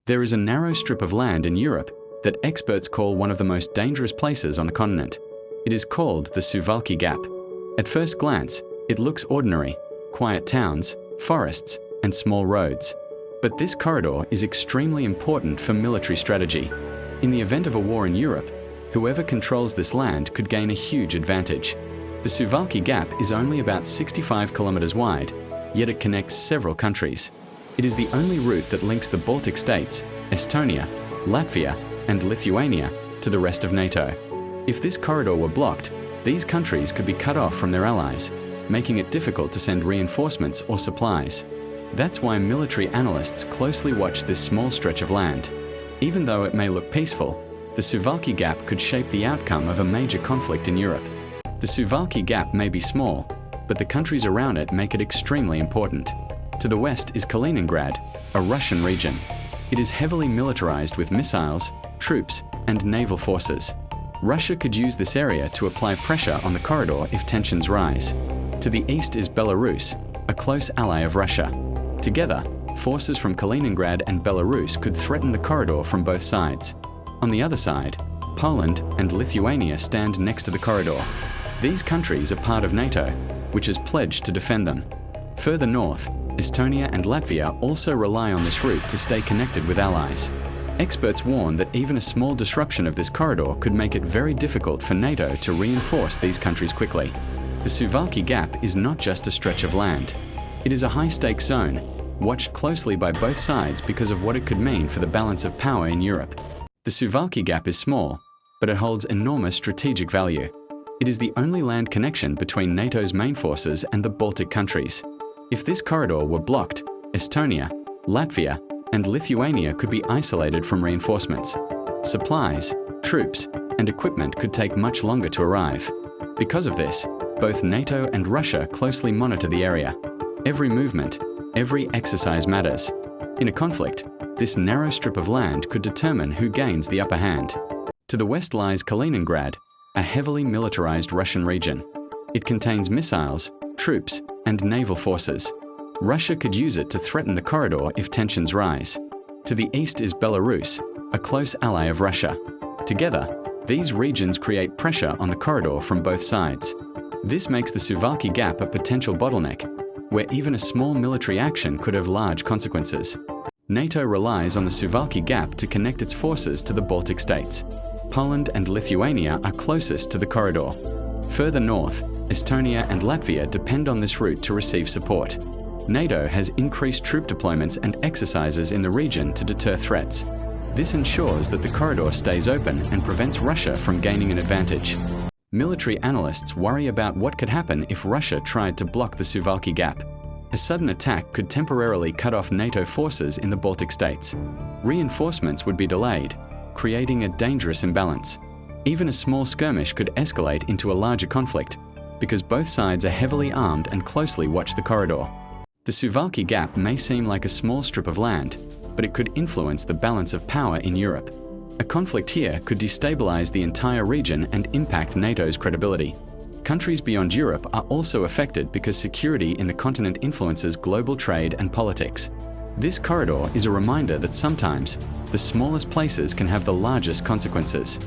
There is a narrow strip of land in Europe that experts call one of the most dangerous places on the continent. It is called the Suwalki Gap. At first glance, it looks ordinary: quiet towns, forests, and small roads. But this corridor is extremely important for military strategy. In the event of a war in Europe, whoever controls this land could gain a huge advantage. The Suwalki Gap is only about 65 kilometers wide, yet it connects several countries. It is the only route that links the Baltic states, Estonia, Latvia, and Lithuania to the rest of NATO. If this corridor were blocked, these countries could be cut off from their allies, making it difficult to send reinforcements or supplies. That's why military analysts closely watch this small stretch of land. Even though it may look peaceful, the Suwalki Gap could shape the outcome of a major conflict in Europe. The Suwalki Gap may be small, but the countries around it make it extremely important. To the west is Kaliningrad, a Russian region. It is heavily militarized with missiles, troops, and naval forces. Russia could use this area to apply pressure on the corridor if tensions rise. To the east is Belarus, a close ally of Russia. Together, forces from Kaliningrad and Belarus could threaten the corridor from both sides. On the other side, Poland and Lithuania stand next to the corridor. These countries are part of NATO, which has pledged to defend them. Further north, Estonia and Latvia also rely on this route to stay connected with allies. Experts warn that even a small disruption of this corridor could make it very difficult for NATO to reinforce these countries quickly. The Suwalki Gap is not just a stretch of land. It is a high-stakes zone, watched closely by both sides because of what it could mean for the balance of power in Europe. The Suwalki Gap is small, but it holds enormous strategic value. It is the only land connection between NATO's main forces and the Baltic countries. If this corridor were blocked, Estonia, Latvia, and Lithuania could be isolated from reinforcements. Supplies, troops, and equipment could take much longer to arrive. Because of this, both NATO and Russia closely monitor the area. Every movement, every exercise matters. In a conflict, this narrow strip of land could determine who gains the upper hand. To the west lies Kaliningrad, a heavily militarized Russian region. It contains missiles, troops, and naval forces. Russia could use it to threaten the corridor if tensions rise. To the east is Belarus, a close ally of Russia. Together, these regions create pressure on the corridor from both sides. This makes the Suwalki Gap a potential bottleneck, where even a small military action could have large consequences. NATO relies on the Suwalki Gap to connect its forces to the Baltic states. Poland and Lithuania are closest to the corridor. Further north, Estonia and Latvia depend on this route to receive support. NATO has increased troop deployments and exercises in the region to deter threats. This ensures that the corridor stays open and prevents Russia from gaining an advantage. Military analysts worry about what could happen if Russia tried to block the Suwalki Gap. A sudden attack could temporarily cut off NATO forces in the Baltic states. Reinforcements would be delayed, creating a dangerous imbalance. Even a small skirmish could escalate into a larger conflict, because both sides are heavily armed and closely watch the corridor. The Suwalki Gap may seem like a small strip of land, but it could influence the balance of power in Europe. A conflict here could destabilize the entire region and impact NATO's credibility. Countries beyond Europe are also affected because security in the continent influences global trade and politics. This corridor is a reminder that sometimes the smallest places can have the largest consequences.